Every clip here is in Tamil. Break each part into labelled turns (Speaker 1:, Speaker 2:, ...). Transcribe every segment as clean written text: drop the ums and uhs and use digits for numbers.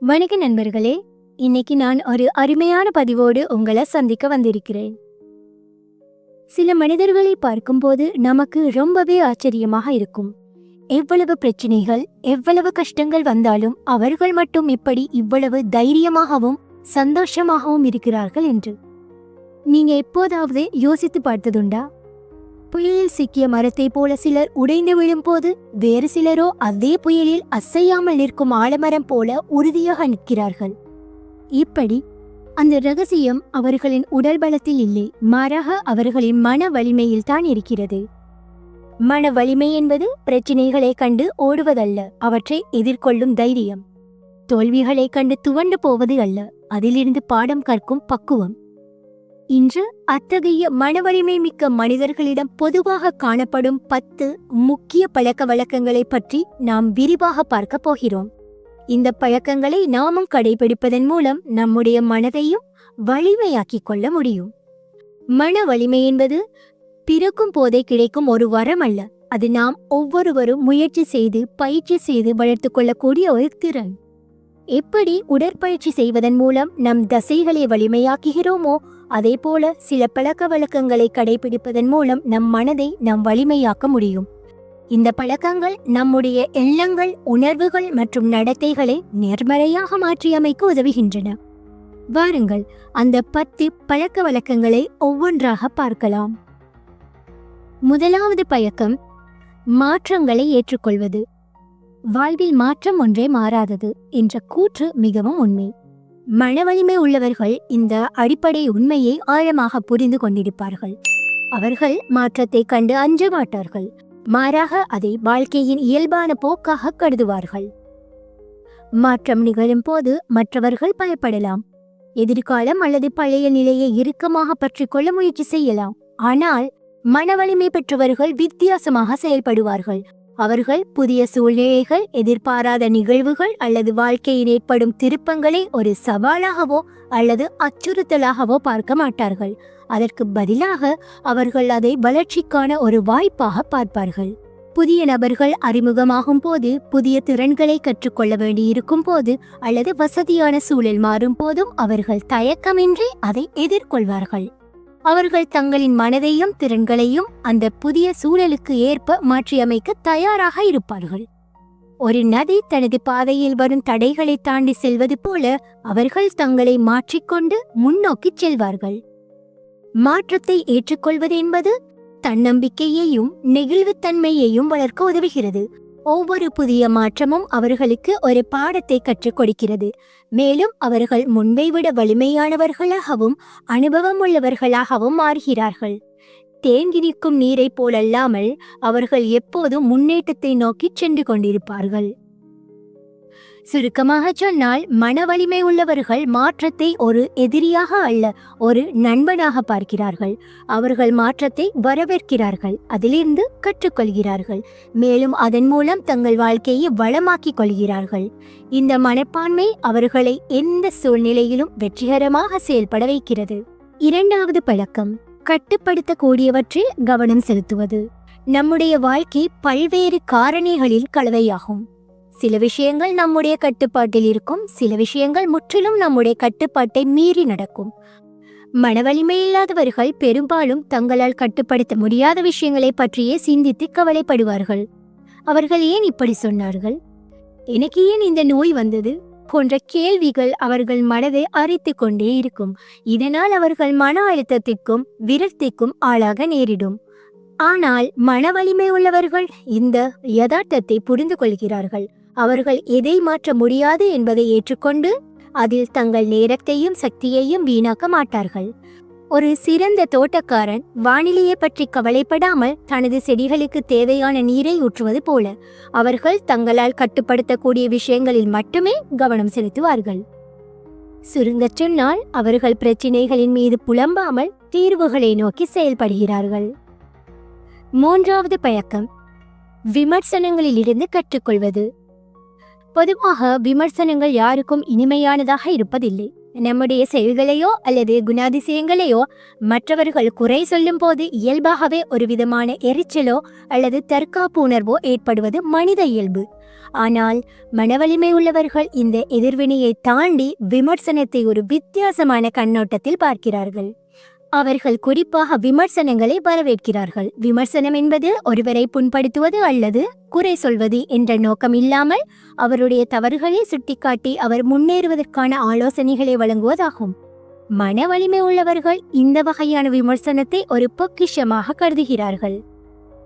Speaker 1: வணக்க நண்பர்களே, இன்னைக்கு நான் ஒரு அருமையான பதிவோடு உங்களை சந்திக்க வந்திருக்கிறேன். சில மனிதர்களை பார்க்கும்போது நமக்கு ரொம்பவே ஆச்சரியமாக இருக்கும். எவ்வளவு பிரச்சனைகள், எவ்வளவு கஷ்டங்கள் வந்தாலும் அவர்கள் மட்டும் இப்படி இவ்வளவு தைரியமாகவும் சந்தோஷமாகவும் இருக்கிறார்கள் என்று. நீங்க எப்போதாவது யோசித்து பார்த்ததுண்டா? புயலில் சிக்கிய மரத்தை போல சிலர் உடைந்து விழும்போது வேறு சிலரோ அதே புயலில் அசையாமல் நிற்கும் ஆலமரம் போல உறுதியாக நிற்கிறார்கள். இப்படி அந்த ரகசியம் அவர்களின் உடல் பலத்தில் இல்லை, மாறாக அவர்களின் மன வலிமையில் தான் இருக்கிறது. மன வலிமை என்பது பிரச்சினைகளை கண்டு ஓடுவதல்ல, அவற்றை எதிர்கொள்ளும் தைரியம். தோல்விகளை கண்டு துவண்டு போவது அல்ல, அதிலிருந்து பாடம் கற்கும் பக்குவம். இன்று அத்தகைய மனவலிமை மிக்க மனிதர்களிடம் பொதுவாக காணப்படும் 10 முக்கிய பழக்க வழக்கங்களை பற்றி நாம் விரிவாக பார்க்க போகிறோம். இந்த பழக்கங்களை நாமும் கடைபிடிப்பதன் மூலம் நம்முடைய மனதையும் வலிமையாக்கிக் கொள்ள முடியும். மன வலிமை என்பது பிறக்கும் போதே கிடைக்கும் ஒரு வரம் அல்ல, அது நாம் ஒவ்வொருவரும் முயற்சி செய்து பயிற்சி செய்து வளர்த்து கொள்ளக்கூடிய ஒரு திறன். எப்படி உடற்பயிற்சி செய்வதன் மூலம் நம் தசைகளை வலிமையாக்குகிறோமோ, அதே போல சில பழக்க வழக்கங்களை கடைபிடிப்பதன் மூலம் நம் மனதை நாம் வலிமையாக்க முடியும். இந்த பழக்கங்கள் நம்முடைய எண்ணங்கள், உணர்வுகள் மற்றும் நடத்தைகளை நேர்மறையாக மாற்றியமைக்க உதவுகின்றன. வாருங்கள், அந்த 10 பழக்க வழக்கங்களை ஒவ்வொன்றாக பார்க்கலாம். முதலாவது பழக்கம், மாற்றங்களை ஏற்றுக்கொள்வது. வாழ்வில் மாற்றம் ஒன்றே மாறாதது என்ற கூற்று மிகவும் உண்மை. மன வலிமை உள்ளவர்கள் இந்த அடிப்படை உண்மையை ஆழமாக புரிந்து கொண்டிருப்பார்கள். அவர்கள் மாற்றத்தை கண்டு அஞ்ச மாட்டார்கள், மாறாக அதை வாழ்க்கையின் இயல்பான போக்காக கருதுவார்கள். மாற்றம் நிகழும் போது மற்றவர்கள் பயப்படலாம், எதிர்காலம் அல்லது பழைய நிலையை இறுக்கமாக பற்றி கொள்ள முயற்சி செய்யலாம். ஆனால் மன வலிமை பெற்றவர்கள் வித்தியாசமாக செயல்படுவார்கள். அவர்கள் புதிய சூழ்நிலைகள், எதிர்பாராத நிகழ்வுகள் அல்லது வாழ்க்கையில் ஏற்படும் திருப்பங்களை ஒரு சவாலாகவோ அல்லது அச்சுறுத்தலாகவோ பார்க்க மாட்டார்கள். அதற்கு பதிலாக அவர்கள் அதை வளர்ச்சிக்கான ஒரு வாய்ப்பாக பார்ப்பார்கள். புதிய நபர்கள் அறிமுகமாகும் போது, புதிய திறன்களை கற்றுக்கொள்ள வேண்டி இருக்கும் போது அல்லது வசதியான சூழல் மாறும் போதும் அவர்கள் தயக்கமின்றி அதை எதிர்கொள்வார்கள். அவர்கள் தங்களின் மனதையும் திறன்களையும் அந்த புதிய சூழலுக்கு ஏற்ப மாற்றியமைக்க தயாராக இருப்பார்கள். ஒரு நதி தனது பாதையில் வரும் தடைகளை தாண்டி செல்வது போல அவர்கள் தங்களை மாற்றிக்கொண்டு முன்னோக்கி செல்வார்கள். மாற்றத்தை ஏற்றுக்கொள்வது என்பது தன்னம்பிக்கையையும் நெகிழ்வுத்தன்மையையும் வளர்க்க உதவுகிறது. ஒவ்வொரு புதிய மாற்றமும் அவர்களுக்கு ஒரு பாடத்தை கற்றுக் கொடுக்கிறது. மேலும் அவர்கள் முன்பை விட வலிமையானவர்களாகவும் அனுபவம் உள்ளவர்களாகவும் மாறுகிறார்கள். தேங்கி நிற்கும் நீரை போலல்லாமல் அவர்கள் எப்போதும் முன்னேற்றத்தை நோக்கி சென்று கொண்டிருப்பார்கள். சுருக்கமாக சொன்னால், மன வலிமை உள்ளவர்கள் மாற்றத்தை ஒரு எதிரியாக அல்ல, ஒரு நண்பனாக பார்க்கிறார்கள். அவர்கள் மாற்றத்தை வரவேற்கிறார்கள், அதிலிருந்து கற்றுக்கொள்கிறார்கள், மேலும் அதன் மூலம் தங்கள் வாழ்க்கையை வளமாக்கிக் கொள்கிறார்கள். இந்த மனப்பான்மை அவர்களை எந்த சூழ்நிலையிலும் வெற்றிகரமாக செயல்பட வைக்கிறது. இரண்டாவது பழக்கம், கட்டுப்படுத்தக்கூடியவற்றில் கவனம் செலுத்துவது. நம்முடைய வாழ்க்கை பல்வேறு காரணிகளில் கலவையாகும். சில விஷயங்கள் நம்முடைய கட்டுப்பாட்டில் இருக்கும், சில விஷயங்கள் முற்றிலும் நம்முடைய கட்டுப்பாட்டை மீறி நடக்கும். மனவலிமை இல்லாதவர்கள் பெரும்பாலும் தங்களால் கட்டுப்படுத்த முடியாத விஷயங்களை பற்றியே சிந்தித்து கவலைப்படுவார்கள். அவர்கள் ஏன் இப்படி சொன்னார்கள், எனக்கு ஏன் இந்த நோய் வந்தது போன்ற கேள்விகள் அவர்கள் மனதை அரித்து கொண்டே இருக்கும். இதனால் அவர்கள் மன அழுத்தத்திற்கும் விரக்திக்கும் ஆளாக நேரிடும். ஆனால் மன வலிமை உள்ளவர்கள் இந்த யதார்த்தத்தை புரிந்து கொள்கிறார்கள். அவர்கள் எதை மாற்ற முடியாது என்பதை ஏற்றுக்கொண்டு அதில் தங்கள் நேரத்தையும் சக்தியையும் வீணாக்க மாட்டார்கள். ஒரு சிறந்த தோட்டக்காரன் வானிலையை பற்றி கவலைப்படாமல் தனது செடிகளுக்கு தேவையான நீரை ஊற்றுவது போல அவர்கள் தங்களால் கட்டுப்படுத்தக்கூடிய விஷயங்களில் மட்டுமே கவனம் செலுத்துவார்கள். சுருங்கச் சொன்னால், அவர்கள் பிரச்சினைகளின் மீது புலம்பாமல் தீர்வுகளை நோக்கி செயல்படுகிறார்கள். மூன்றாவது பழக்கம், விமர்சனங்களில் இருந்து கற்றுக்கொள்வது. பொதுவாக விமர்சனங்கள் யாருக்கும் இனிமையானதாக இருப்பதில்லை. நம்முடைய செயல்களையோ அல்லது குணாதிசயங்களையோ மற்றவர்கள் குறை சொல்லும் போது இயல்பாகவே ஒரு விதமான எரிச்சலோ அல்லது தற்காப்பு உணர்வோ ஏற்படுவது மனித இயல்பு. ஆனால் மனவலிமை உள்ளவர்கள் இந்த எதிர்வினையை தாண்டி விமர்சனத்தை ஒரு வித்தியாசமான கண்ணோட்டத்தில் பார்க்கிறார்கள். அவர்கள் குறிப்பாக விமர்சனங்களை வரவேற்கிறார்கள். விமர்சனம் என்பது ஒருவரை புண்படுத்துவது அல்லது குறை சொல்வது என்ற நோக்கம் இல்லாமல் அவருடைய தவறுகளை சுட்டிக்காட்டி அவர் முன்னேறுவதற்கான ஆலோசனைகளை வழங்குவதாகும். மன வலிமை உள்ளவர்கள் இந்த வகையான விமர்சனத்தை ஒரு பொக்கிஷமாக கருதுகிறார்கள்.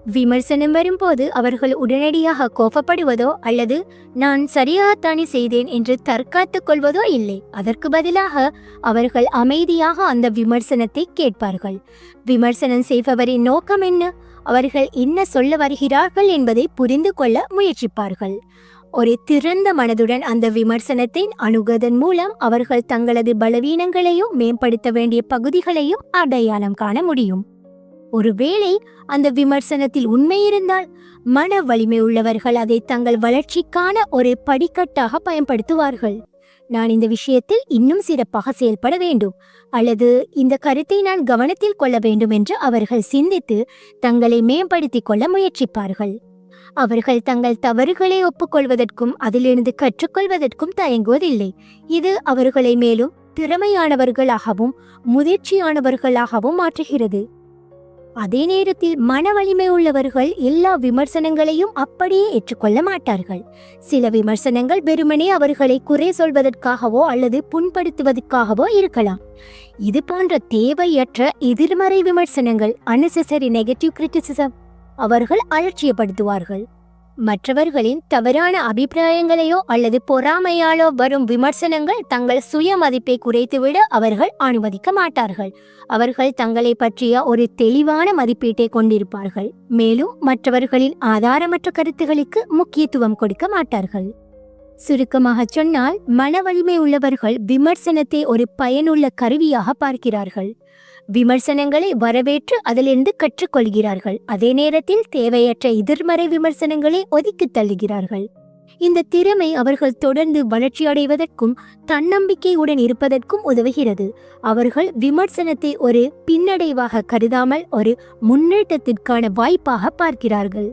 Speaker 1: விமர்சனம் வரும்போது அவர்கள் உடனடியாக கோபப்படுவதோ அல்லது நான் சரியாகத்தானே செய்தேன் என்று தற்காத்துக் கொள்வதோ இல்லை. அதற்கு பதிலாக அவர்கள் அமைதியாக அந்த விமர்சனத்தை கேட்பார்கள். விமர்சனம் செய்பவரின் நோக்கம் என்ன, அவர்கள் என்ன சொல்ல வருகிறார்கள் என்பதை புரிந்து கொள்ள முயற்சிப்பார்கள். ஒரு திறந்த மனதுடன் அந்த விமர்சனத்தை அணுகுவதன் மூலம் அவர்கள் தங்களது பலவீனங்களையும் மேம்படுத்த வேண்டிய பகுதிகளையும் அடையாளம் காண முடியும். ஒருவேளை அந்த விமர்சனத்தில் உண்மை இருந்தால் மன வலிமை உள்ளவர்கள் அதை தங்கள் வளர்ச்சிக்கான ஒரு படிக்கட்டாக பயன்படுத்துவார்கள். நான் இந்த விஷயத்தில் இன்னும் சிறப்பாக செயல்பட வேண்டும் அல்லது இந்த கருத்தை நான் கவனத்தில் கொள்ள வேண்டும் என்று அவர்கள் சிந்தித்து தங்களை மேம்படுத்திக் கொள்ள முயற்சிப்பார்கள். அவர்கள் தங்கள் தவறுகளை ஒப்புக்கொள்வதற்கும் அதிலிருந்து கற்றுக்கொள்வதற்கும் தயங்குவதில்லை. இது அவர்களை மேலும் திறமையானவர்களாகவும் முதிர்ச்சியானவர்களாகவும் மாற்றுகிறது. அதே நேரத்தில் மன வலிமை உள்ளவர்கள் எல்லா விமர்சனங்களையும் அப்படியே ஏற்றுக்கொள்ள மாட்டார்கள். சில விமர்சனங்கள் வெறுமனே அவர்களை குறை சொல்வதற்காகவோ அல்லது புண்படுத்துவதற்காகவோ இருக்கலாம். இது போன்ற தேவையற்ற எதிர்மறை விமர்சனங்கள், unnecessary negative criticism, அவர்கள் அலட்சியப்படுத்துவார்கள். மற்றவர்களின் தவறான அபிப்பிராயங்களையோ அல்லது பொறாமையாலோ வரும் விமர்சனங்கள் தங்கள் சுய மதிப்பை குறைத்துவிட அவர்கள் அனுமதிக்க மாட்டார்கள். அவர்கள் தங்களை பற்றிய ஒரு தெளிவான மதிப்பீட்டை கொண்டிருப்பார்கள். மேலும் மற்றவர்களின் ஆதாரமற்ற கருத்துகளுக்கு முக்கியத்துவம் கொடுக்க மாட்டார்கள். சுருக்கமாக சொன்னால், மன வலிமை உள்ளவர்கள் விமர்சனத்தை ஒரு பயனுள்ள கருவியாக பார்க்கிறார்கள். விமர்சனங்களை வரவேற்று அதிலிருந்து கற்றுக்கொள்கிறார்கள். அதே நேரத்தில் தேவையற்ற எதிர்மறை விமர்சனங்களை ஒதுக்கி தள்ளுகிறார்கள். இந்த திறமை அவர்கள் தொடர்ந்து வளர்ச்சியடைவதற்கும் தன்னம்பிக்கையுடன் இருப்பதற்கும் உதவுகிறது. அவர்கள் விமர்சனத்தை ஒரு பின்னடைவாக கருதாமல் ஒரு முன்னேற்றத்திற்கான வாய்ப்பாக பார்க்கிறார்கள்.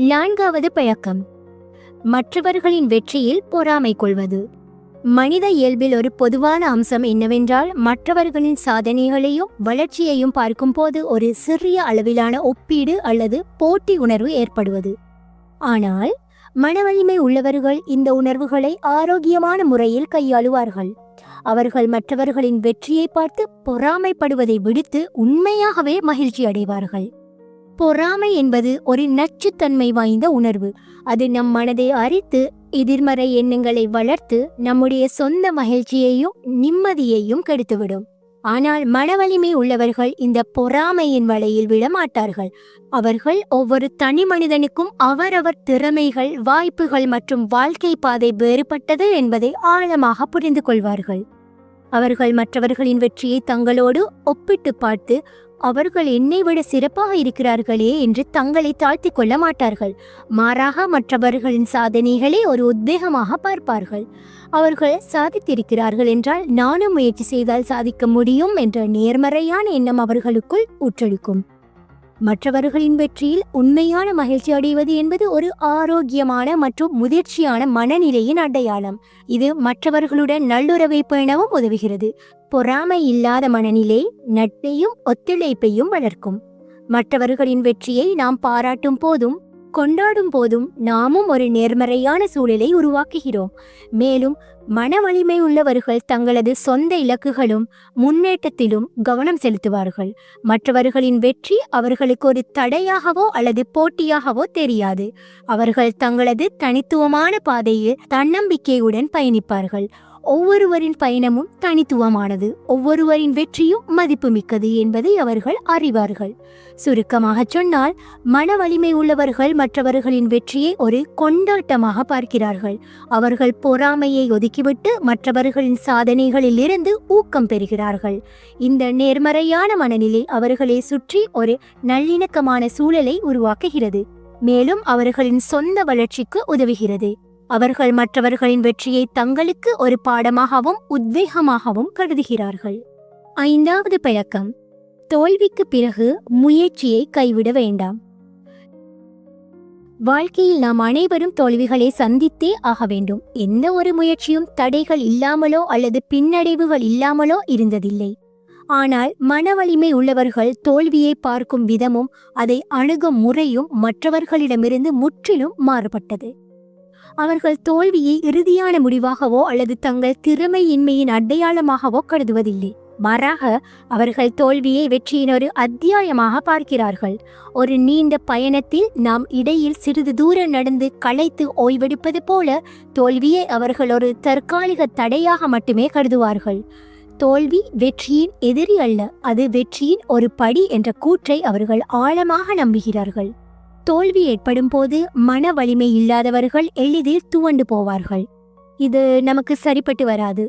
Speaker 1: 4வது பழக்கம், மற்றவர்களின் வெற்றியில் பொறாமை கொள்வது. மனித இயல்பில் ஒரு பொதுவான அம்சம் என்னவென்றால், மற்றவர்களின் சாதனைகளையும் வளர்ச்சியையும் பார்க்கும்போது ஒரு சிறிய அளவிலான ஒப்பீடு அல்லது போட்டி உணர்வு ஏற்படுவது. ஆனால் மனவலிமை உள்ளவர்கள் இந்த உணர்வுகளை ஆரோக்கியமான முறையில் கையாளுவார்கள். அவர்கள் மற்றவர்களின் வெற்றியை பார்த்து பொறாமைப்படுவதை விடுத்து உண்மையாகவே மகிழ்ச்சி அடைவார்கள். பொறாமை என்பது ஒரு நச்சுத்தன்மை வாய்ந்த உணர்வு. அது நம் மனதை அரித்து எதிர்மறை எண்ணங்களை வளர்த்து நம்முடைய சொந்த மகிழ்ச்சியையும் நிம்மதியையும் கெடுத்துவிடும். ஆனால் மனவலிமை உள்ளவர்கள் இந்த பொறாமையின் வலையில் விழமாட்டார்கள். அவர்கள் ஒவ்வொரு தனி மனிதனுக்கும் அவரவர் திறமைகள், வாய்ப்புகள் மற்றும் வாழ்க்கை பாதை வேறுபட்டது என்பதை ஆழமாக புரிந்து கொள்வார்கள். அவர்கள் மற்றவர்களின் வெற்றியை தங்களோடு ஒப்பிட்டு பார்த்து அவர்கள் என்னை விட சிறப்பாக இருக்கிறார்களே என்று தங்களை தாழ்த்தி கொள்ள மாட்டார்கள். மாறாக மற்றவர்களின் சாதனைகளை ஒரு உத்வேகமாக பார்ப்பார்கள். அவர்கள் சாதித்திருக்கிறார்கள் என்றால் நானும் முயற்சி செய்தால் சாதிக்க முடியும் என்ற நேர்மறையான எண்ணம் அவர்களுக்குள் ஊற்றெடுக்கும். மற்றவர்களின் வெற்றியில் உண்மையான மகிழ்ச்சி அடைவது என்பது ஒரு ஆரோக்கியமான மற்றும் முதிர்ச்சியான மனநிலையின் அடையாளம். இது மற்றவர்களுடன் நல்லுறவை பேணவும் உதவுகிறது. பொறாமை இல்லாத மனநிலை நட்பையும் ஒத்துழைப்பையும் வளர்க்கும். மற்றவர்களின் வெற்றியை நாம் பாராட்டும் போதும் கொண்டாடும் போதும் நாமும் ஒரு நேர்மறையான சூழலை உருவாக்குகிறோம். மேலும் மன வலிமை உள்ளவர்கள் தங்களது சொந்த இலக்குகளும் முன்னேற்றத்திலும் கவனம் செலுத்துவார்கள். மற்றவர்களின் வெற்றி அவர்களுக்கு ஒரு தடையாகவோ அல்லது போட்டியாகவோ தெரியாது. அவர்கள் தங்களது தனித்துவமான பாதையில் தன்னம்பிக்கையுடன் பயணிப்பார்கள். ஒவ்வொருவரின் பயணமும் தனித்துவமானது, ஒவ்வொருவரின் வெற்றியும் மதிப்புமிக்கது என்பதை அவர்கள் அறிவார்கள். சுருக்கமாக சொன்னால், மன வலிமை உள்ளவர்கள் மற்றவர்களின் வெற்றியை ஒரு கொண்டாட்டமாக பார்க்கிறார்கள். அவர்கள் பொறாமையை ஒதுக்கிவிட்டு மற்றவர்களின் சாதனைகளில் இருந்து ஊக்கம் பெறுகிறார்கள். இந்த நேர்மறையான மனநிலை அவர்களை சுற்றி ஒரு நல்லிணக்கமான சூழலை உருவாக்குகிறது. மேலும் அவர்களின் சொந்த வளர்ச்சிக்கு உதவுகிறது. அவர்கள் மற்றவர்களின் வெற்றியை தங்களுக்கு ஒரு பாடமாகவும் உத்வேகமாகவும் கருதுகிறார்கள். 5வது பழக்கம், தோல்விக்கு பிறகு முயற்சியை கைவிட வேண்டாம். வாழ்க்கையில் நாம் அனைவரும் தோல்விகளை சந்தித்தே ஆக வேண்டும். எந்த ஒரு முயற்சியும் தடைகள் இல்லாமலோ அல்லது பின்னடைவுகள் இல்லாமலோ இருந்ததில்லை. ஆனால் மன வலிமை உள்ளவர்கள் தோல்வியை பார்க்கும் விதமும் அதை அணுகும் முறையும் மற்றவர்களிடமிருந்து முற்றிலும் மாறுபட்டது. அவர்கள் தோல்வியை இறுதியான முடிவாகவோ அல்லது தங்கள் திறமையின்மையின் அடையாளமாகவோ கருதுவதில்லை. மாறாக அவர்கள் தோல்வியை வெற்றியின் ஒரு அத்தியாயமாக பார்க்கிறார்கள். ஒரு நீண்ட பயணத்தில் நாம் இடையில் சிறிது தூரம் நடந்து களைத்து ஓய்வெடுப்பது போல தோல்வியை அவர்கள் ஒரு தற்காலிக தடையாக மட்டுமே கருதுவார்கள். தோல்வி வெற்றியின் எதிரி அல்ல, அது வெற்றியின் ஒரு படி என்ற கூற்றை அவர்கள் ஆழமாக நம்புகிறார்கள். தோல்வி ஏற்படும் போது மன வலிமை இல்லாதவர்கள் எளிதில் துவண்டு போவார்கள். இது நமக்கு சரிப்பட்டு வராது,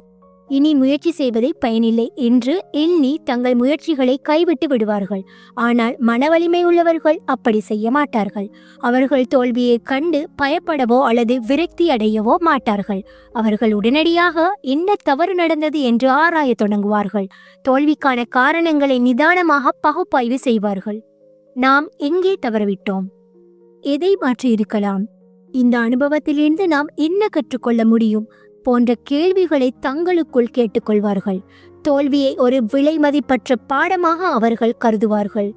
Speaker 1: இனி முயற்சி செய்வதை பயனில்லை என்று எண்ணி தங்கள் முயற்சிகளை கைவிட்டு விடுவார்கள். ஆனால் மன வலிமை உள்ளவர்கள் அப்படி செய்ய மாட்டார்கள். அவர்கள் தோல்வியை கண்டு பயப்படவோ அல்லது விரக்தி அடையவோ மாட்டார்கள். அவர்கள் உடனடியாக என்ன தவறு நடந்தது என்று ஆராய தொடங்குவார்கள். தோல்விக்கான காரணங்களை நிதானமாக பகுப்பாய்வு செய்வார்கள். நாம் எங்கே தவறவிட்டோம்? எதை மாற்றி இருக்கலாம்? இந்த அனுபவத்திலிருந்து நாம் என்ன கற்றுக்கொள்ள முடியும் போன்ற கேள்விகளை தங்களுக்குள் கேட்டுக்கொள்வார்கள். தோல்வியை ஒரு விலை மதிப்பற்ற பாடமாக அவர்கள் கருதுவார்கள்.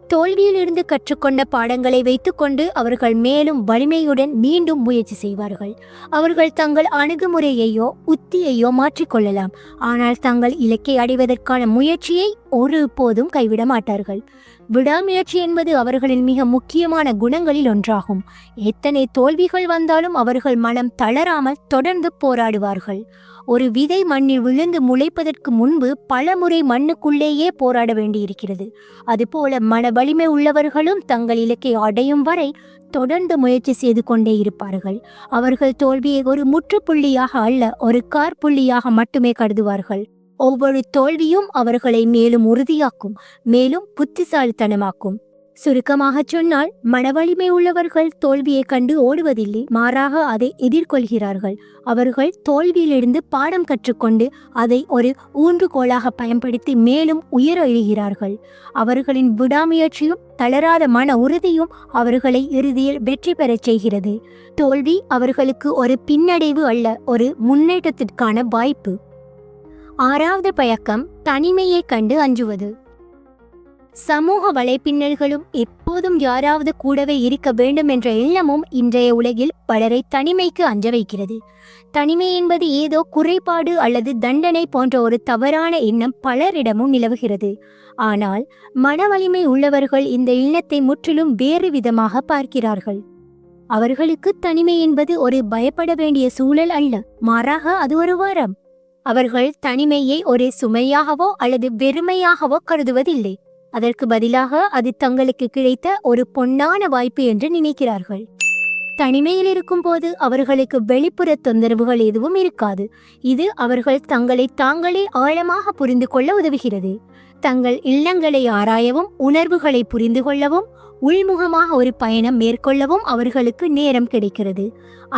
Speaker 1: தோல்வியிலிருந்து கற்றுக்கொண்ட பாடங்களை வைத்துக்கொண்டு அவர்கள் மேலும் வலிமையுடன் மீண்டும் முயற்சி செய்வார்கள். அவர்கள் தங்கள் அணுகுமுறையையோ உத்தியையோ மாற்றிக்கொள்ளலாம், ஆனால் தங்கள் இலக்கை அடைவதற்கான முயற்சியை ஒருபோதும் கைவிட மாட்டார்கள். விடாமுயற்சி என்பது அவர்களின் மிக முக்கியமான குணங்களில் ஒன்றாகும். எத்தனை தோல்விகள் வந்தாலும் அவர்கள் மனம் தளராமல் தொடர்ந்து போராடுவார்கள். ஒரு விதை மண்ணில் விழுந்து முளைப்பதற்கு முன்பு பல முறை மண்ணுக்குள்ளேயே போராட வேண்டியிருக்கிறது. அதுபோல மன வலிமை உள்ளவர்களும் தங்கள் இலக்கை அடையும் வரை தொடர்ந்து முயற்சி செய்து கொண்டே இருப்பார்கள். அவர்கள் தோல்வியை ஒரு முற்றுப்புள்ளியாக அல்ல, ஒரு காற்புள்ளியாக மட்டுமே கருதுவார்கள். ஒவ்வொரு தோல்வியும் அவர்களை மேலும் உறுதியாக்கும், மேலும் புத்திசாலித்தனமாக்கும். சுருக்கமாக சொன்னால், மனவலிமை உள்ளவர்கள் தோல்வியை கண்டு ஓடுவதில்லை, மாறாக அதை எதிர்கொள்கிறார்கள். அவர்கள் தோல்வியிலிருந்து பாடம் கற்றுக்கொண்டு அதை ஒரு ஊன்றுகோலாக பயன்படுத்தி மேலும் உயர எழுகிறார்கள். அவர்களின் விடாமுயற்சியும் தளராத மன உறுதியும் அவர்களை இறுதியில் வெற்றி பெறச் செய்கிறது. தோல்வி அவர்களுக்கு ஒரு பின்னடைவு அல்ல, ஒரு முன்னேற்றத்திற்கான வாய்ப்பு. 6வது பழக்கம், தனிமையை கண்டு அஞ்சுவது. சமூக வலைப்பின்னல்களும் எப்போதும் யாராவது கூடவே இருக்க வேண்டும் என்ற எண்ணமும் இன்றைய உலகில் பலரை தனிமைக்கு அஞ்ச வைக்கிறது. தனிமை என்பது ஏதோ குறைபாடு அல்லது தண்டனை போன்ற ஒரு தவறான எண்ணம் பலரிடமும் நிலவுகிறது. ஆனால் மன வலிமை உள்ளவர்கள் இந்த எண்ணத்தை முற்றிலும் வேறு விதமாக பார்க்கிறார்கள். அவர்களுக்கு தனிமை என்பது ஒரு பயப்பட வேண்டிய சூழல் அல்ல, மாறாக அது ஒரு வரம். அவர்கள் தனிமையை ஒரு சுமையாகவோ அல்லது வெறுமையாகவோ கருதுவதில்லை. அதற்கு பதிலாக அது தங்களுக்கு கிடைத்த ஒரு பொன்னான வாய்ப்பு என்று நினைக்கிறார்கள். தனிமையில் இருக்கும் போது அவர்களுக்கு வெளிப்புற தொந்தரவுகள் எதுவும் இருக்காது. இது அவர்கள் தங்களை தாங்களே ஆழமாக புரிந்து கொள்ள உதவுகிறது. தங்கள் இல்லங்களை ஆராயவும் உணர்வுகளை புரிந்து கொள்ளவும் உள்முகமாக ஒரு பயணம் மேற்கொள்ளவும் அவர்களுக்கு நேரம் கிடைக்கிறது.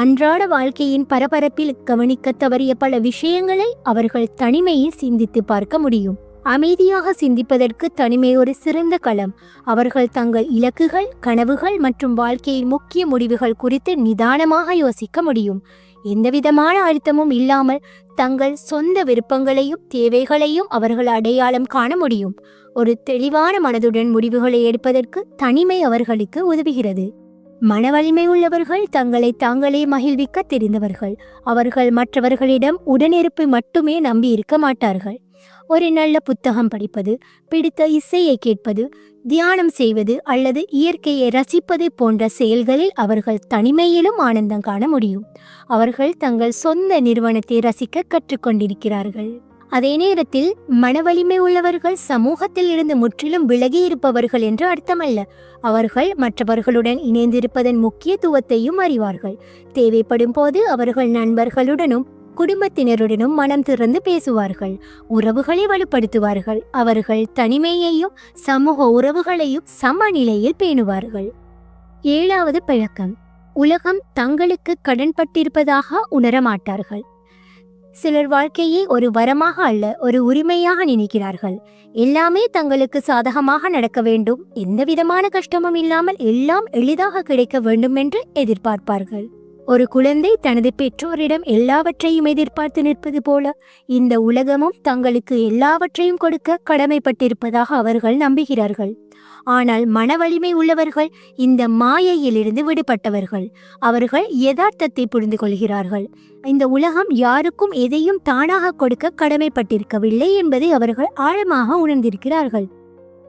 Speaker 1: அன்றாட வாழ்க்கையின் பரபரப்பில் கவனிக்க தவறிய பல விஷயங்களை அவர்கள் தனிமையில் சிந்தித்து பார்க்க முடியும். அமைதியாக சிந்திப்பதற்கு தனிமை ஒரு சிறந்த களம். அவர்கள் தங்கள் இலக்குகள், கனவுகள் மற்றும் வாழ்க்கையின் முக்கிய முடிவுகள் குறித்து நிதானமாக யோசிக்க முடியும். எந்தவிதமான அழுத்தமும் இல்லாமல் தங்கள் சொந்த விருப்பங்களையும் தேவைகளையும் அவர்கள் அடையாளம் காண முடியும். ஒரு தெளிவான மனதுடன் முடிவுகளை எடுப்பதற்கு தனிமை அவர்களுக்கு உதவுகிறது. மன வலிமை உள்ளவர்கள் தங்களை தாங்களே மகிழ்விக்க தெரிந்தவர்கள். அவர்கள் மற்றவர்களிடம் உடனிருப்பை மட்டுமே நம்பி இருக்க மாட்டார்கள். ஒரு நல்ல புத்தகம் படிப்பது, பிடித்த இசையை கேட்பது, தியானம் செய்வது அல்லது இயற்கையை ரசிப்பது போன்ற செயல்களில் அவர்கள் தனிமையிலும் ஆனந்தம் காண முடியும். அவர்கள் தங்கள் சொந்த நிறுவனத்தை ரசிக்க கற்றுக்கொண்டிருக்கிறார்கள். அதே நேரத்தில் மன வலிமை உள்ளவர்கள் சமூகத்தில் இருந்து முற்றிலும் விலகி இருப்பவர்கள் என்று அர்த்தமல்ல. அவர்கள் மற்றவர்களுடன் இணைந்திருப்பதன் முக்கியத்துவத்தையும் அறிவார்கள். தேவைப்படும் போது அவர்கள் நண்பர்களுடனும் குடும்பத்தினருடனும் மனம் திறந்து பேசுவார்கள், உறவுகளை வலுப்படுத்துவார்கள். அவர்கள் தனிமையையும் சமூக உறவுகளையும் சமநிலையில் பேணுவார்கள். 7வது பழக்கம், உலகம் தங்களுக்கு கடன்பட்டிருப்பதாக உணர மாட்டார்கள். சிலர் வாழ்க்கையை ஒரு வரமாக அல்ல, ஒரு உரிமையாக நினைக்கிறார்கள். எல்லாமே தங்களுக்கு சாதகமாக நடக்க வேண்டும், எந்த விதமான கஷ்டமும் இல்லாமல் எல்லாம் எளிதாக கிடைக்க வேண்டும் என்று எதிர்பார்ப்பார்கள். ஒரு குழந்தை தனது பெற்றோரிடம் எல்லாவற்றையும் எதிர்பார்த்து நிற்பது போல இந்த உலகமும் தங்களுக்கு எல்லாவற்றையும் கொடுக்க கடமைப்பட்டிருப்பதாக அவர்கள் நம்புகிறார்கள். ஆனால் மன வலிமை உள்ளவர்கள் இந்த மாயையிலிருந்து விடுபட்டவர்கள். அவர்கள் யதார்த்தத்தை புரிந்து கொள்கிறார்கள். இந்த உலகம் யாருக்கும் எதையும் தானாக கொடுக்க கடமைப்பட்டிருக்கவில்லை என்பதை அவர்கள் ஆழமாக உணர்ந்திருக்கிறார்கள்.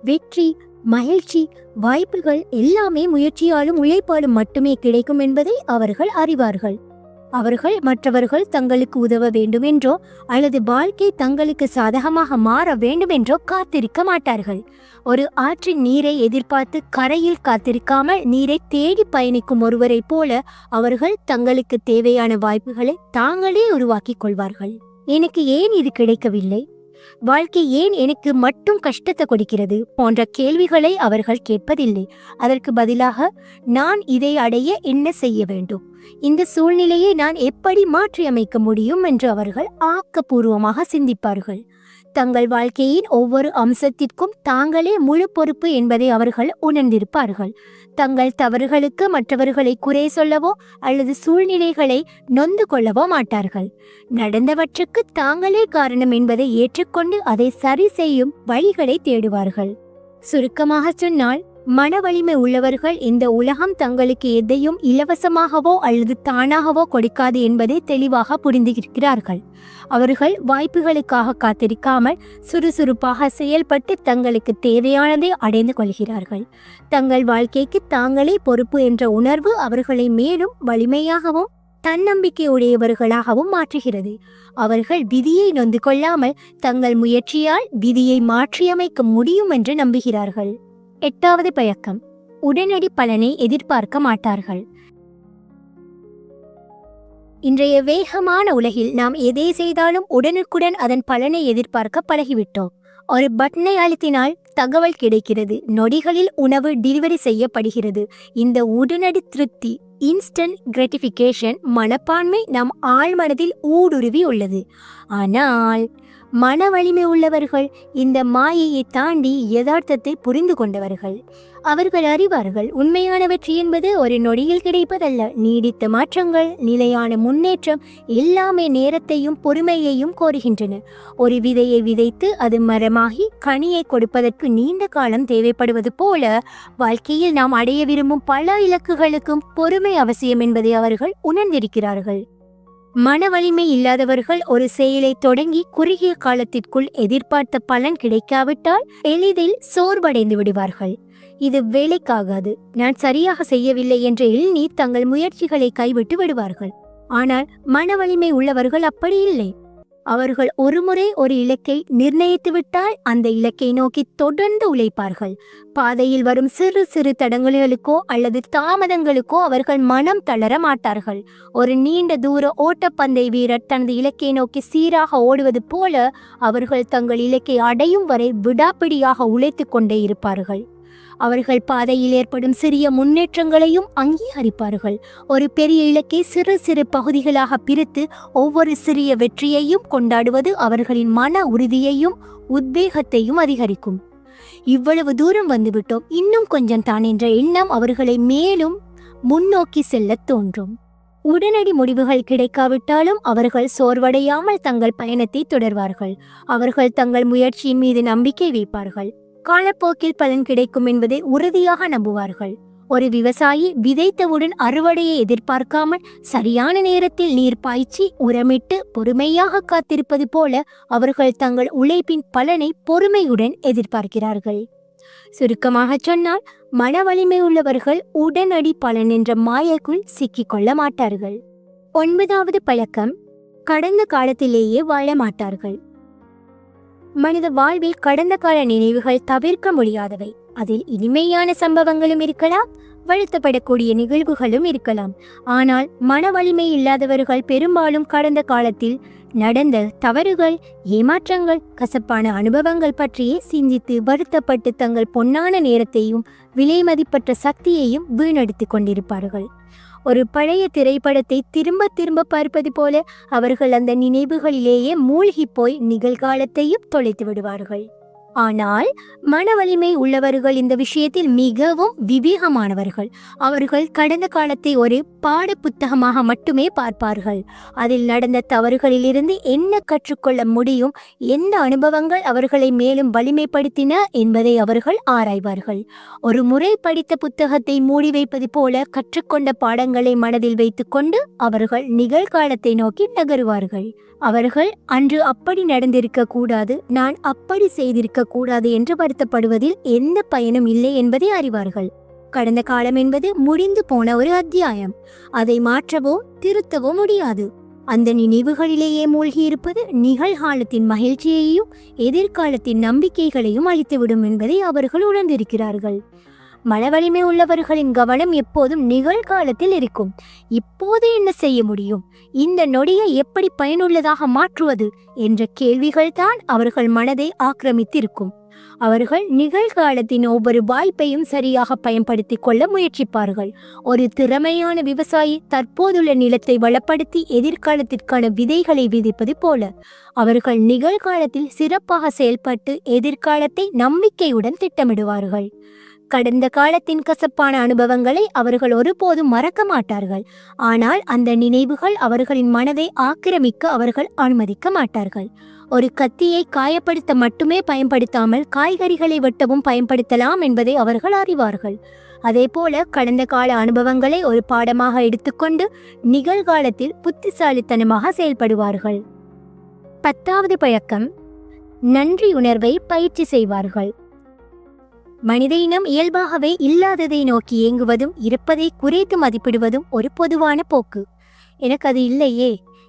Speaker 1: வெற்றி, மகிழ்ச்சி, வாய்ப்புகள் எல்லாமே முயற்சியாலும் உழைப்பாலும் மட்டுமே கிடைக்கும் என்பதை அவர்கள் அறிவார்கள். அவர்கள் மற்றவர்கள் தங்களுக்கு உதவ வேண்டும் என்றோ அல்லது வாழ்க்கை தங்களுக்கு சாதகமாக மாற வேண்டும் என்றோ காத்திருக்க மாட்டார்கள். ஒரு ஆற்றின் நீரை எதிர்பார்த்து கரையில் காத்திருக்காமல் நீரை தேடி பயணிக்கும் ஒருவரை போல அவர்கள் தங்களுக்கு தேவையான வாய்ப்புகளை தாங்களே உருவாக்கிக் கொள்வார்கள். எனக்கு ஏன் இது கிடைக்கவில்லை, வாழ்க்கை ஏன் எனக்கு மட்டும் கஷ்டத்தை கொடுக்கிறது போன்ற கேள்விகளை அவர்கள் கேட்பதில்லை. அதற்கு பதிலாக நான் இதை அடைய என்ன செய்ய வேண்டும், இந்த சூழ்நிலையை நான் எப்படி மாற்றியமைக்க முடியும் என்று அவர்கள் ஆக்கப்பூர்வமாக சிந்திப்பார்கள். தங்கள் வாழ்க்கையின் ஒவ்வொரு அம்சத்திற்கும் தாங்களே முழு பொறுப்பு என்பதை அவர்கள் உணர்ந்திருப்பார்கள். தங்கள் தவறுகளுக்கு மற்றவர்களை குறை சொல்லவோ அல்லது சூழ்நிலைகளை நொந்து கொள்ளவோ மாட்டார்கள். நடந்தவற்றுக்கு தாங்களே காரணம் என்பதை ஏற்றுக்கொண்டு அதை சரி செய்யும் வழிகளை தேடுவார்கள். சுருக்கமாக சொன்னால், மன வலிமை உள்ளவர்கள் இந்த உலகம் தங்களுக்கு எதையும் இலவசமாகவோ அல்லது தானாகவோ கொடுக்காது என்பதை தெளிவாக புரிந்திருக்கிறார்கள். அவர்கள் வாய்ப்புகளுக்காக காத்திருக்காமல் சுறுசுறுப்பாக செயல்பட்டு தங்களுக்கு தேவையானதை அடைந்து கொள்கிறார்கள். தங்கள் வாழ்க்கைக்கு தாங்களே பொறுப்பு என்ற உணர்வு அவர்களை மேலும் வலிமையாகவும் தன்னம்பிக்கையுடையவர்களாகவும் மாற்றுகிறது. அவர்கள் விதியை நொந்து கொள்ளாமல் தங்கள் முயற்சியால் விதியை மாற்றியமைக்க முடியும் என்று நம்புகிறார்கள். 8வது பழக்கம், உடனடி பலனை எதிர்பார்க்க மாட்டார்கள். இன்றைய வேகமான உலகில் நாம் எதை செய்தாலும் உடனுக்குடன் அதன் பலனை எதிர்பார்க்க பழகிவிட்டோம். ஒரு பட்டனை அழுத்தினால் தகவல் கிடைக்கிறது, நொடிகளில் உணவு டெலிவரி செய்யப்படுகிறது. இந்த உடனடி திருப்தி, இன்ஸ்டன்ட் கிராட்டிஃபிகேஷன் மனப்பான்மை நம் ஆழ்மனதில் ஊடுருவி உள்ளது. ஆனால் மன வலிமை உள்ளவர்கள் இந்த மாயையை தாண்டி யதார்த்தத்தை புரிந்து கொண்டவர்கள். அவர்கள் அறிவார்கள், உண்மையான வெற்றி என்பது ஒரு நொடியில் கிடைப்பதல்ல. நீடித்த மாற்றங்கள், நிலையான முன்னேற்றம் எல்லாமே நேரத்தையும் பொறுமையையும் கோருகின்றன. ஒரு விதையை விதைத்து அது மரமாகி கனியை கொடுப்பதற்கு நீண்ட காலம் தேவைப்படுவது போல வாழ்க்கையில் நாம் அடைய விரும்பும் பல இலக்குகளுக்கும் பொறுமை அவசியம் என்பதை அவர்கள் உணர்ந்திருக்கிறார்கள். மன வலிமை இல்லாதவர்கள் ஒரு செயலை தொடங்கி குறுகிய காலத்திற்குள் எதிர்பார்த்த பலன் கிடைக்காவிட்டால் எளிதில் சோர்வடைந்து விடுவார்கள். இது வேலைக்காகாது, நான் சரியாக செய்யவில்லை என்ற எண்ணி தங்கள் முயற்சிகளை கைவிட்டு விடுவார்கள். ஆனால் மன வலிமை உள்ளவர்கள் அப்படி இல்லை. அவர்கள் ஒருமுறை ஒரு இலக்கை நிர்ணயித்துவிட்டால் அந்த இலக்கை நோக்கி தொடர்ந்து உழைப்பார்கள். பாதையில் வரும் சிறு சிறு தடங்கல்களுக்கோ அல்லது தாமதங்களுக்கோ அவர்கள் மனம் தளர மாட்டார்கள். ஒரு நீண்ட தூர ஓட்டப்பந்தய வீரர் தனது இலக்கை நோக்கி சீராக ஓடுவது போல அவர்கள் தங்கள் இலக்கை அடையும் வரை விடாப்பிடியாக உழைத்து கொண்டே இருப்பார்கள். அவர்கள் பாதையில் ஏற்படும் சிறிய முன்னேற்றங்களையும் அங்கீகரிப்பார்கள். ஒரு பெரிய இலக்கை சிறு சிறு பகுதிகளாக பிரித்து ஒவ்வொரு சிறிய வெற்றியையும் கொண்டாடுவது அவர்களின் மன உறுதியையும் உத்வேகத்தையும் அதிகரிக்கும். இவ்வளவு தூரம் வந்துவிட்டோம், இன்னும் கொஞ்சம் தான் என்ற எண்ணம் அவர்களை மேலும் முன்னோக்கி செல்ல தோன்றும். உடனடி முடிவுகள் கிடைக்காவிட்டாலும் அவர்கள் சோர்வடையாமல் தங்கள் பயணத்தை தொடர்வார்கள். அவர்கள் தங்கள் முயற்சியின் மீது நம்பிக்கை வைப்பார்கள். காலப்போக்கில் பலன் கிடைக்கும் என்பதை உறுதியாக நம்புவார்கள். ஒரு விவசாயி விதைத்தவுடன் அறுவடையை எதிர்பார்க்காமல் சரியான நேரத்தில் நீர் பாய்ச்சி உரமிட்டு பொறுமையாக காத்திருப்பது போல அவர்கள் தங்கள் உழைப்பின் பலனை பொறுமையுடன் எதிர்பார்க்கிறார்கள். சுருக்கமாக சொன்னால், மன வலிமை உள்ளவர்கள் உடனடி பலன் என்ற மாயைக்குள் சிக்கிக்கொள்ள மாட்டார்கள். 9வது பழக்கம், கடந்த காலத்திலேயே வாழ மாட்டார்கள். மனித வாழ்வில் கடந்த கால நினைவுகள் தவிர்க்க முடியாதவை. அதில் இனிமையான சம்பவங்களும் இருக்கலாம், வருத்தப்படக்கூடிய நிகழ்வுகளும் இருக்கலாம். ஆனால் மன வலிமை இல்லாதவர்கள் பெரும்பாலும் கடந்த காலத்தில் நடந்த தவறுகள், ஏமாற்றங்கள், கசப்பான அனுபவங்கள் பற்றியே சிந்தித்து வருத்தப்பட்டு தங்கள் பொன்னான நேரத்தையும் விலை மதிப்பற்ற சக்தியையும் வீணடித்து கொண்டிருப்பார்கள். ஒரு பழைய திரைப்படத்தை திரும்ப திரும்ப பார்ப்பது போல அவர்கள் அந்த நினைவுகளிலேயே மூழ்கி போய் நிகழ்காலத்தையும் தொலைத்து விடுவார்கள். ஆனால் மன வலிமை உள்ளவர்கள் இந்த விஷயத்தில் மிகவும் விவேகமானவர்கள். அவர்கள் கடந்த காலத்தை ஒரு பாட புத்தகமாக மட்டுமே பார்ப்பார்கள். அதில் நடந்த தவறுகளிலிருந்து என்ன கற்றுக்கொள்ள முடியும், எந்த அனுபவங்கள் அவர்களை மேலும் வலிமைப்படுத்தின என்பதை அவர்கள் ஆராய்வார்கள். ஒரு முறை படித்த புத்தகத்தை மூடி வைப்பது போல கற்றுக்கொண்ட பாடங்களை மனதில் வைத்துக்கொண்டு அவர்கள் நிகழ்காலத்தை நோக்கி நகருவார்கள். அவர்கள் அன்று அப்படி நடந்திருக்க கூடாது, நான் அப்படி செய்திருக்க கூடாது என்று வருத்தப்படுவதில் எந்த பயனும் இல்லை என்பதை அறிவார்கள். கடந்த காலம் என்பது முடிந்து போன ஒரு அத்தியாயம். அதை மாற்றவோ திருத்தவோ முடியாது. அந்த நினைவுகளிலேயே மூழ்கி இருப்பது நிகழ்காலத்தின் மகிழ்ச்சியையும் எதிர்காலத்தின் நம்பிக்கைகளையும் அளித்துவிடும் என்பதை அவர்கள் உணர்ந்திருக்கிறார்கள். மனவலிமை உள்ளவர்களின் கவனம் எப்போதும் நிகழ்காலத்தில் இருக்கும். இப்போது என்ன செய்ய முடியும், இந்த நொடியை எப்படி பயனுள்ளதாக மாற்றுவது என்ற கேள்விகள் தான் அவர்கள் மனதை ஆக்கிரமித்திருக்கும். அவர்கள் நிகழ்காலத்தின் ஒவ்வொரு வாய்ப்பையும் சரியாக பயன்படுத்தி கொள்ள முயற்சிப்பார்கள். ஒரு திறமையான விவசாயி தற்போதுள்ள நிலத்தை வளப்படுத்தி எதிர்காலத்திற்கான விதைகளை விதைப்பது போல அவர்கள் நிகழ்காலத்தில் சிறப்பாக செயல்பட்டு எதிர்காலத்தை நம்பிக்கையுடன் திட்டமிடுவார்கள். கடந்த காலத்தின் கசப்பான அனுபவங்களை அவர்கள் ஒருபோதும் மறக்க மாட்டார்கள். ஆனால் அந்த நினைவுகள் அவர்களின் மனதை ஆக்கிரமிக்க அவர்கள் அனுமதிக்க மாட்டார்கள். ஒரு கத்தியை காயப்படுத்த மட்டுமே பயன்படுத்தாமல் காய்கறிகளை வெட்டவும் பயன்படுத்தலாம் என்பதை அவர்கள் அறிவார்கள். அதே போல கடந்த கால அனுபவங்களை ஒரு பாடமாக எடுத்துக்கொண்டு நிகழ்காலத்தில் புத்திசாலித்தனமாக செயல்படுவார்கள். 10வது பழக்கம், நன்றியுணர்வை பயிற்சி செய்வார்கள். மனித இனம் இயல்பாகவே இல்லாததை நோக்கி ஏங்குவதும் இருப்பதை குறைத்து மதிப்பிடுவதும் ஒரு பொதுவான போக்கு. எனக்கு அது இல்லையே,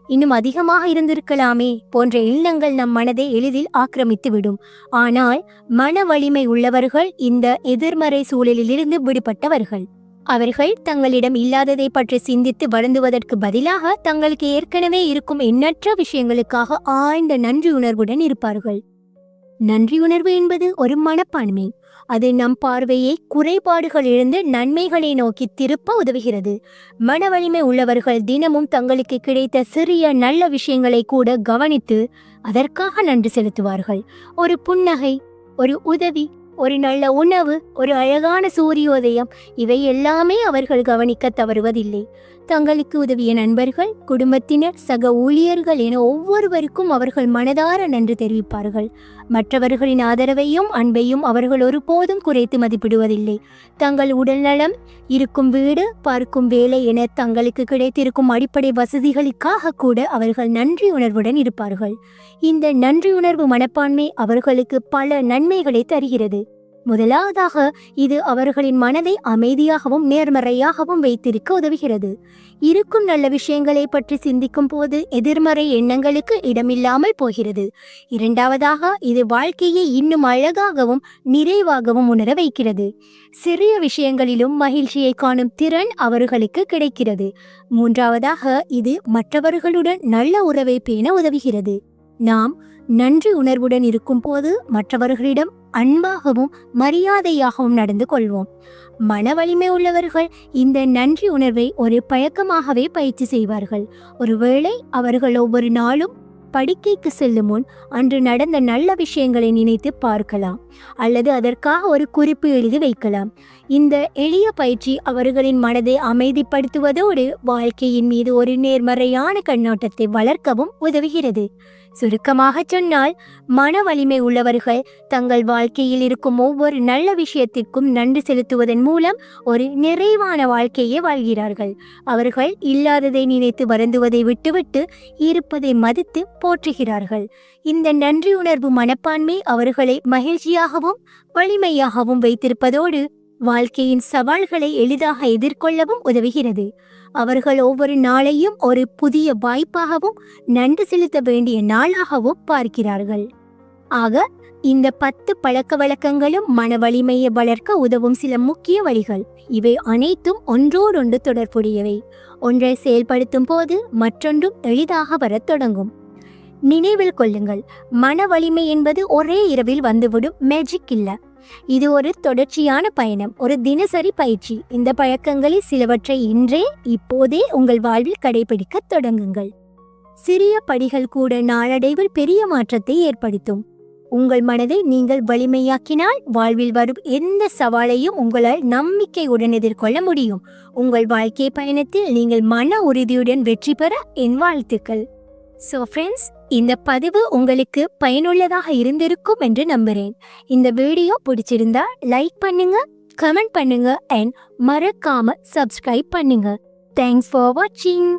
Speaker 1: இன்னும் அதிகமாக இருந்திருக்கலாமே போன்ற எண்ணங்கள் நம் மனதை எளிதில் ஆக்கிரமித்து விடும். ஆனால் மன வலிமை உள்ளவர்கள் இந்த எதிர்மறை சூழலிலிருந்து விடுபட்டவர்கள். அவர்கள் தங்களிடம் இல்லாததை பற்றி சிந்தித்து வருந்துவதற்கு பதிலாக தங்களுக்கு ஏற்கனவே இருக்கும் எண்ணற்ற விஷயங்களுக்காக ஆழ்ந்த நன்றியுணர்வுடன் இருப்பார்கள். நன்றியுணர்வு என்பது ஒரு மனப்பான்மை. அது நம் பார்வையை குறைபாடுகள் இருந்து நன்மைகளை நோக்கி திருப்ப உதவுகிறது. மன வலிமை உள்ளவர்கள் தினமும் தங்களுக்கு கிடைத்த சிறிய நல்ல விஷயங்களை கூட கவனித்து அதற்காக நன்றி செலுத்துவார்கள். ஒரு புன்னகை, ஒரு உதவி, ஒரு நல்ல உணவு, ஒரு அழகான சூரியோதயம், இவை எல்லாமே அவர்கள் கவனிக்க தவறுவதில்லை. தங்களுக்கு உதவிய நண்பர்கள், குடும்பத்தினர், சக ஊழியர்கள் என ஒவ்வொருவருக்கும் அவர்கள் மனதார நன்றி தெரிவிப்பார்கள். மற்றவர்களின் ஆதரவையும் அன்பையும் அவர்கள் ஒருபோதும் குறைத்து மதிப்பிடுவதில்லை. தங்கள் உடல்நலம், இருக்கும் வீடு, பார்க்கும் வேலை என தங்களுக்கு கிடைத்திருக்கும் அடிப்படை வசதிகளுக்காக கூட அவர்கள் நன்றி உணர்வுடன் இருப்பார்கள். இந்த நன்றியுணர்வு மனப்பான்மை அவர்களுக்கு பல நன்மைகளை தருகிறது. முதலாவதாக இது அவர்களின் மனதை அமைதியாகவும் நேர்மறையாகவும் வைத்திருக்க உதவுகிறது. இருக்கும் நல்ல விஷயங்களை பற்றி சிந்திக்கும் போது எதிர்மறை எண்ணங்களுக்கு இடமில்லாமல் போகிறது. இரண்டாவதாக இது வாழ்க்கையை இன்னும் அழகாகவும் நிறைவாகவும் உணர வைக்கிறது. சிறிய விஷயங்களிலும் மகிழ்ச்சியை காணும் திறன் அவர்களுக்கு கிடைக்கிறது. மூன்றாவதாக இது மற்றவர்களுடன் நல்ல உறவை பேண உதவுகிறது. நாம் நன்றி உணர்வுடன் இருக்கும் போது மற்றவர்களிடம் அன்பாகவும் மரியாதையாகவும் நடந்து கொள்வோம். மன வலிமை உள்ளவர்கள் இந்த நன்றி உணர்வை ஒரு பழக்கமாகவே பயிற்சி செய்வார்கள். ஒருவேளை அவர்கள் ஒவ்வொரு நாளும் படுக்கைக்கு செல்லும் முன் அன்று நடந்த நல்ல விஷயங்களை நினைத்து பார்க்கலாம், அல்லது அதற்காக ஒரு குறிப்பு எழுதி வைக்கலாம். இந்த எளிய பயிற்சி அவர்களின் மனதை அமைதிப்படுத்துவதோடு வாழ்க்கையின் மீது ஒரு நேர்மறையான கண்ணோட்டத்தை வளர்க்கவும் உதவுகிறது. சுருக்கமாக சொன்னால், மன வலிமை உள்ளவர்கள் தங்கள் வாழ்க்கையில் இருக்கும் ஒவ்வொரு நல்ல விஷயத்திற்கும் நன்றி செலுத்துவதன் மூலம் ஒரு நிறைவான வாழ்க்கையை வாழ்கிறார்கள். அவர்கள் இல்லாததை நினைத்து வருந்துவதை விட்டுவிட்டு இருப்பதை மதித்து போற்றுகிறார்கள். இந்த நன்றி உணர்வு மனப்பான்மை அவர்களை மகிழ்ச்சியாகவும் வலிமையாகவும் வைத்திருப்பதோடு வாழ்க்கையின் சவால்களை எளிதாக எதிர்கொள்ளவும் உதவுகிறது. அவர்கள் ஒவ்வொரு நாளையும் ஒரு புதிய வாய்ப்பாகவும் நன்றி செலுத்த வேண்டிய நாளாகவும் பார்க்கிறார்கள். ஆக இந்த 10 பழக்க வழக்கங்களும் மன வலிமையை வளர்க்க உதவும் சில முக்கிய வழிகள். இவை அனைத்தும் ஒன்றோடொன்று தொடர்புடையவை. ஒன்றை செயல்படுத்தும் போது மற்றொன்றும் எளிதாக வரத் தொடங்கும். நினைவில் கொள்ளுங்கள், மன வலிமை என்பது ஒரே இரவில் வந்துவிடும் மேஜிக் இல்ல. இது ஒரு தொடர்ச்சியான பயணம், ஒரு தினசரி பயிற்சி. இந்த பழக்கங்களில் சிலவற்றை இப்போதே உங்கள் வாழ்வில் கடைபிடிக்க தொடங்குங்கள். சிறிய படிகள் கூட நாளடைவில் பெரிய மாற்றத்தை ஏற்படுத்தும். உங்கள் மனதை நீங்கள் வலிமையாக்கினால் வாழ்வில் வரும் எந்த சவாலையும் உங்களால் நம்பிக்கையுடன் எதிர்கொள்ள முடியும். உங்கள் வாழ்க்கை பயணத்தில் நீங்கள் மன உறுதியுடன் வெற்றி பெற என் வாழ்த்துக்கள். ஸோ ஃப்ரெண்ட்ஸ், இந்த பதிவு உங்களுக்கு பயனுள்ளதாக இருந்திருக்கும் என்று நம்புகிறேன். இந்த வீடியோ பிடிச்சிருந்தா லைக் பண்ணுங்க, கமெண்ட் பண்ணுங்க அண்ட் மறக்காம சப்ஸ்கிரைப் பண்ணுங்க. தேங்க்ஸ் ஃபார் வாட்சிங்.